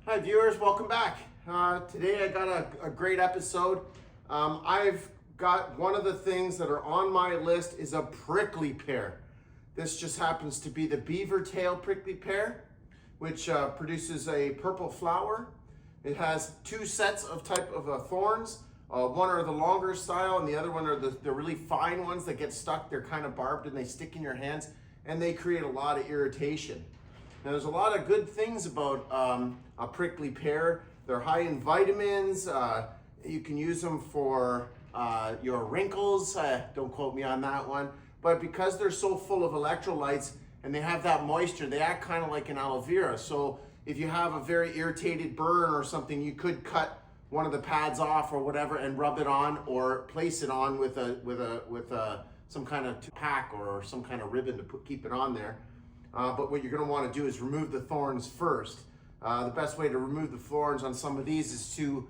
Hi viewers, welcome back. Today I got a great episode. I've got one of the things that are on my list is a prickly pear. This just happens to be the beaver tail prickly pear, which produces a purple flower. It has two sets of type of thorns. One are the longer style and the other one are the really fine ones that get stuck. They're kind of barbed and they stick in your hands and they create a lot of irritation. Now there's a lot of good things about a prickly pear. They're high in vitamins. You can use them for your wrinkles. Don't quote me on that one. But because they're so full of electrolytes and they have that moisture, they act kind of like an aloe vera. So if you have a very irritated burn or something, you could cut one of the pads off or whatever and rub it on or place it on with some kind of pack or some kind of ribbon to keep it on there. But what you're going to want to do is remove the thorns first. The best way to remove the thorns on some of these is to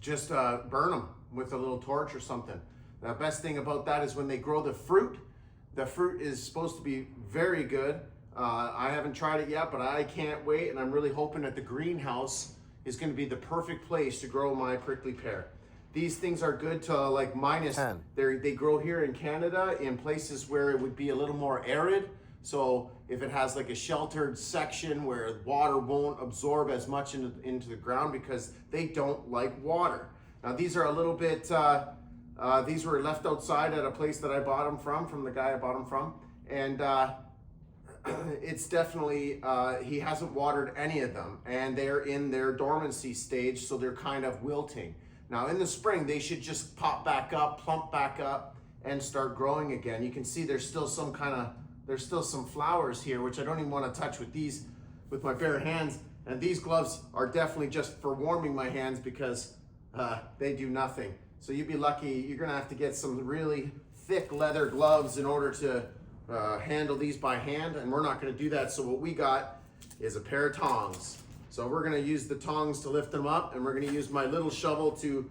just burn them with a little torch or something. The best thing about that is when they grow the fruit is supposed to be very good. I haven't tried it yet, but I can't wait, and I'm really hoping that the greenhouse is going to be the perfect place to grow my prickly pear. These things are good to like -10. They grow here in Canada in places where it would be a little more arid. So if it has like a sheltered section where water won't absorb as much into the ground because they don't like water. Now these are a little bit, these were left outside at a place that I bought them from the guy I bought them from. And it's definitely, he hasn't watered any of them and they're in their dormancy stage, so they're kind of wilting. Now in the spring, they should just pop back up, plump back up, and start growing again. You can see there's still some flowers here, which I don't even want to touch with my bare hands. And these gloves are definitely just for warming my hands because they do nothing. So you'd be lucky, you're gonna have to get some really thick leather gloves in order to handle these by hand, and we're not gonna do that. So what we got is a pair of tongs. So we're gonna use the tongs to lift them up, and we're gonna use my little shovel to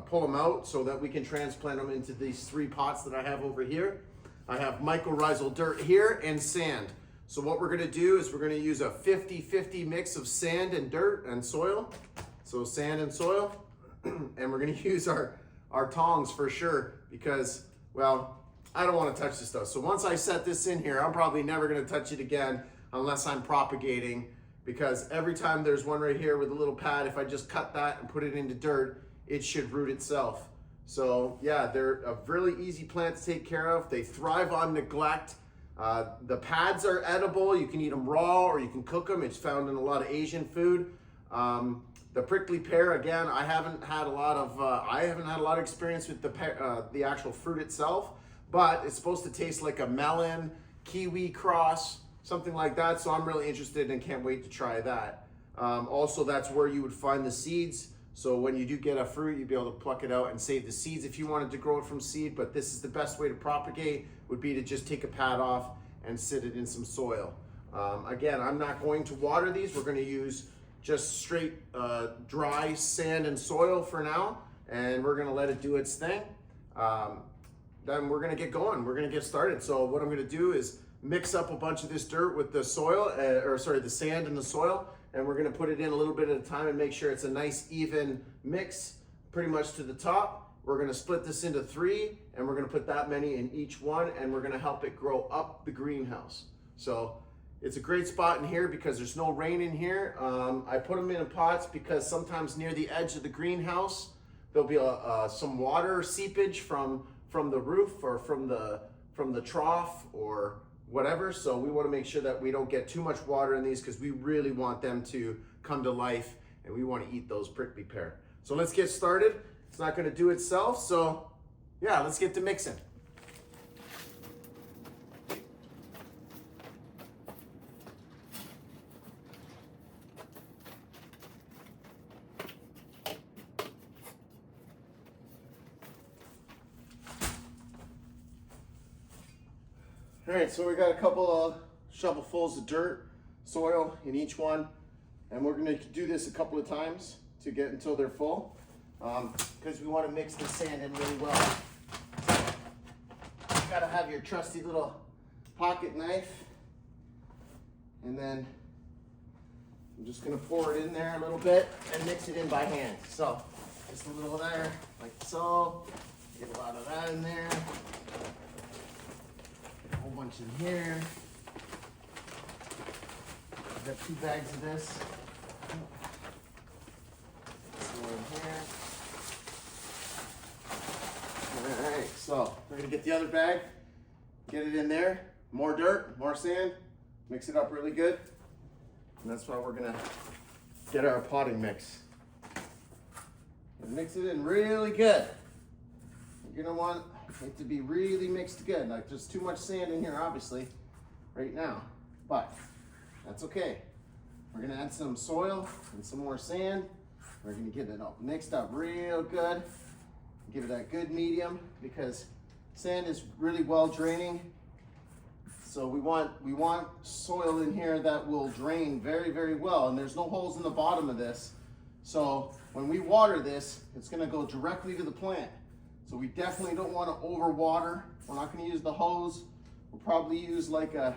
pull them out so that we can transplant them into these 3 pots that I have over here. I have mycorrhizal dirt here and sand. So what we're gonna do is we're gonna use a 50-50 mix of sand and dirt and soil. So sand and soil, and we're gonna use our tongs for sure because, well, I don't wanna touch this stuff. So once I set this in here, I'm probably never gonna touch it again unless I'm propagating, because every time there's one right here with a little pad, if I just cut that and put it into dirt, it should root itself. So yeah, they're a really easy plant to take care of. They thrive on neglect. The pads are edible. You can eat them raw or you can cook them. It's found in a lot of Asian food. The prickly pear, again, I haven't had a lot of experience with the actual fruit itself, but it's supposed to taste like a melon, kiwi cross, something like that. So I'm really interested and can't wait to try that. Also, that's where you would find the seeds. So when you do get a fruit, you'd be able to pluck it out and save the seeds if you wanted to grow it from seed. But this is the best way to propagate, would be to just take a pad off and sit it in some soil. Again, I'm not going to water these. We're going to use just straight dry sand and soil for now, and we're going to let it do its thing. Then we're going to get going. We're going to get started. So what I'm going to do is mix up a bunch of this dirt with the soil, the sand and the soil, and we're gonna put it in a little bit at a time and make sure it's a nice even mix, pretty much to the top. We're gonna split this into 3, and we're gonna put that many in each one, and we're gonna help it grow up the greenhouse. So it's a great spot in here because there's no rain in here. I put them in pots because sometimes near the edge of the greenhouse, there'll be some water seepage from the roof or from the trough or whatever. So we want to make sure that we don't get too much water in these because we really want them to come to life and we want to eat those prickly pear. So let's get started. It's not going to do itself. So yeah, let's get to mixing. All right, so we got a couple of shovelfuls of dirt, soil in each one, and we're gonna do this a couple of times to get until they're full, because we wanna mix the sand in really well. You gotta have your trusty little pocket knife And then I'm just gonna pour it in there a little bit and mix it in by hand. So just a little there, like so. Get a lot of that in there. A whole bunch in here. I've got 2 bags of this. Some more in here. All right, so we're gonna get the other bag, get it in there. More dirt, more sand, mix it up really good. And that's why we're gonna get our potting mix. And mix it in really good. You're gonna want it to be really mixed good. Like there's too much sand in here, obviously, right now, but that's okay. We're gonna add some soil and some more sand. We're gonna get it all mixed up real good. Give it that good medium because sand is really well draining. So we want soil in here that will drain very, very well. And there's no holes in the bottom of this. So when we water this, it's gonna go directly to the plant. So we definitely don't want to overwater. We're not going to use the hose. We'll probably use like a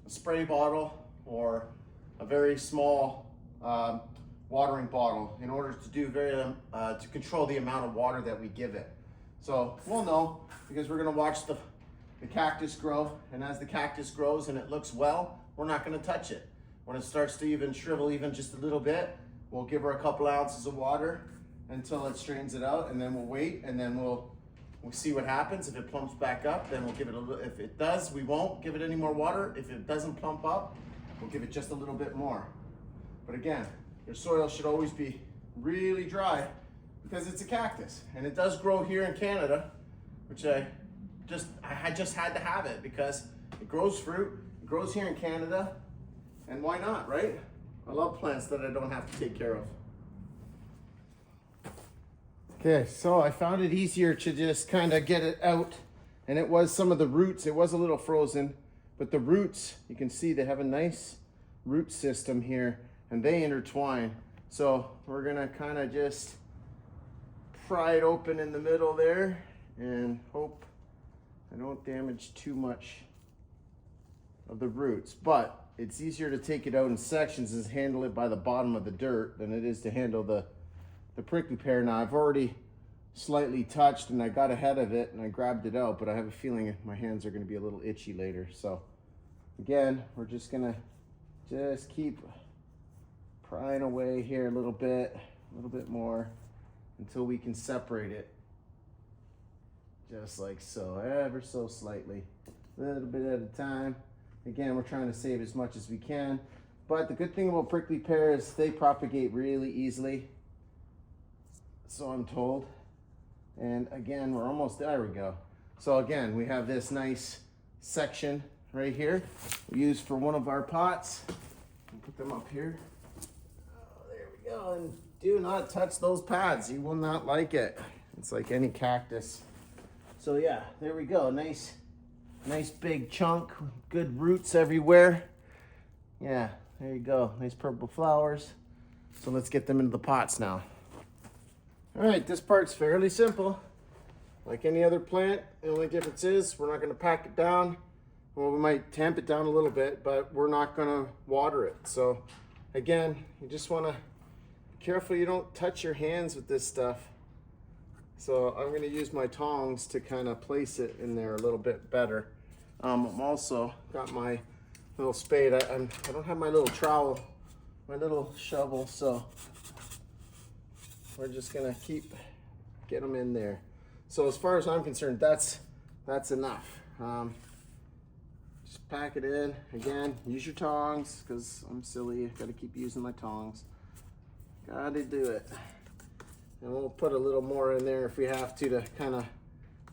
spray bottle or a very small watering bottle in order to do to control the amount of water that we give it. So we'll know because we're going to watch the cactus grow, and as the cactus grows and it looks well, we're not going to touch it. When it starts to even shrivel even just a little bit, we'll give her a couple ounces of water until it strains it out, and then we'll wait, and then we'll see what happens. If it plumps back up, then we'll give it a little. If it does, we won't give it any more water. If it doesn't plump up, we'll give it just a little bit more. But again, your soil should always be really dry because it's a cactus, and it does grow here in Canada, which I just had to have it because it grows fruit. It grows here in Canada, and why not, right? I love plants that I don't have to take care of. Okay, so I found it easier to just kind of get it out, and it was some of the roots. It was a little frozen, but the roots, you can see they have a nice root system here, and they intertwine. So we're gonna kind of just pry it open in the middle there and hope I don't damage too much of the roots. But it's easier to take it out in sections and handle it by the bottom of the dirt than it is to handle the prickly pear. Now I've already slightly touched and I got ahead of it and I grabbed it out, but I have a feeling my hands are going to be a little itchy later. So again, we're just gonna keep prying away here a little bit more until we can separate it, just like so, ever so slightly, a little bit at a time. Again, we're trying to save as much as we can, but the good thing about prickly pear is they propagate really easily, so I'm told. And again, we're almost, there we go. So again, we have this nice section right here we use for one of our pots. I'll put them up here. Oh, there we go. And do not touch those pads. You will not like it. It's like any cactus. So yeah, there we go. Nice big chunk. Good roots everywhere. Yeah, there you go. Nice purple flowers. So let's get them into the pots now. All right, this part's fairly simple. Like any other plant, the only difference is we're not going to pack it down. Well, we might tamp it down a little bit, but we're not going to water it. So again, you just want to be careful you don't touch your hands with this stuff. So I'm going to use my tongs to kind of place it in there a little bit better. I'm also got my little spade. I don't have my little trowel, my little shovel, so we're just gonna get them in there. So as far as I'm concerned, that's enough. Just pack it in. Again, use your tongs, because I'm silly. I've got to keep using my tongs. Gotta do it. And we'll put a little more in there if we have to kind of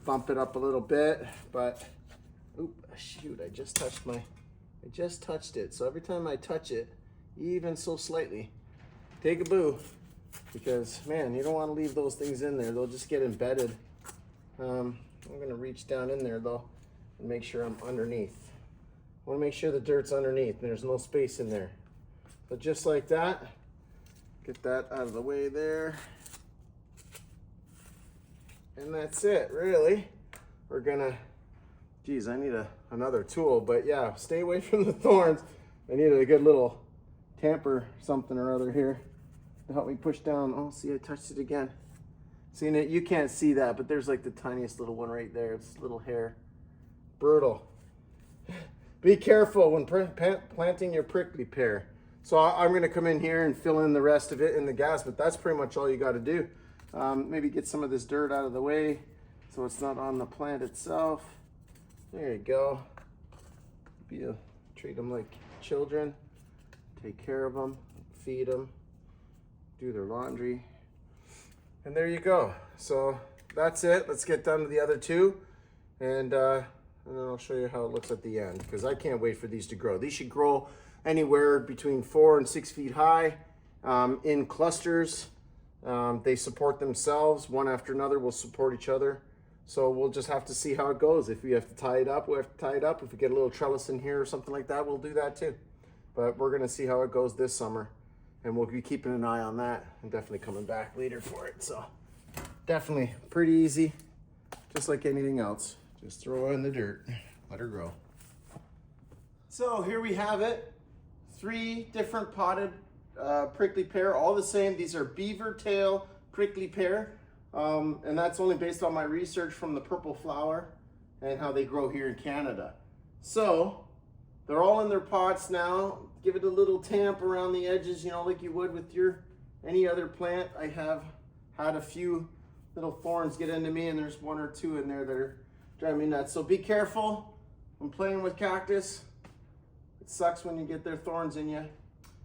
bump it up a little bit. But, oop, shoot, I just touched it. So every time I touch it, even so slightly, take a boo. Because, man, you don't want to leave those things in there. They'll just get embedded. I'm going to reach down in there, though, and make sure I'm underneath. I want to make sure the dirt's underneath and there's no space in there. So just like that, get that out of the way there. And that's it, really. We're going to, geez, I need another tool. But, yeah, stay away from the thorns. I needed a good little tamper something or other here to help me push down. Oh, see, I touched it again. See, you can't see that, but there's like the tiniest little one right there. It's a little hair. Brutal. Be careful when planting your prickly pear. So I'm going to come in here and fill in the rest of it in the gas, but that's pretty much all you got to do. Maybe get some of this dirt out of the way so it's not on the plant itself. There you go. Treat them like children. Take care of them, feed them, do their laundry. And there you go. So that's it. Let's get done with the other two. And then I'll show you how it looks at the end, because I can't wait for these to grow. These should grow anywhere between 4 and 6 feet high in clusters. They support themselves. One after another will support each other. So we'll just have to see how it goes. If we have to tie it up, we'll have to tie it up. If we get a little trellis in here or something like that, we'll do that too. But we're gonna see how it goes this summer. And we'll be keeping an eye on that and definitely coming back later for it. So definitely pretty easy, just like anything else. Just throw her in the dirt, let her grow. So here we have it. 3 different potted prickly pear, all the same. These are beaver tail prickly pear. And that's only based on my research from the purple flower and how they grow here in Canada. So they're all in their pots now. Give it a little tamp around the edges, you know, like you would with any other plant. I have had a few little thorns get into me, and there's 1 or 2 in there that are driving me nuts. So be careful when playing with cactus. It sucks when you get their thorns in you.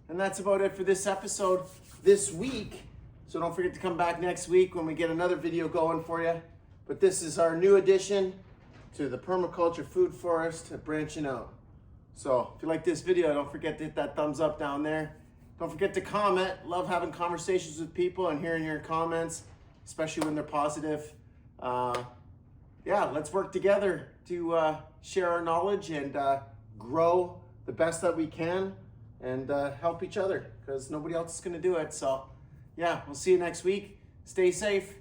And that's about it for this episode this week. So don't forget to come back next week when we get another video going for you. But this is our new addition to the permaculture food forest at Branching Out. So if you like this video, don't forget to hit that thumbs up down there. Don't forget to comment. Love having conversations with people and hearing your comments, especially when they're positive. Yeah, let's work together to share our knowledge and grow the best that we can and help each other, because nobody else is going to do it. So yeah, we'll see you next week. Stay safe.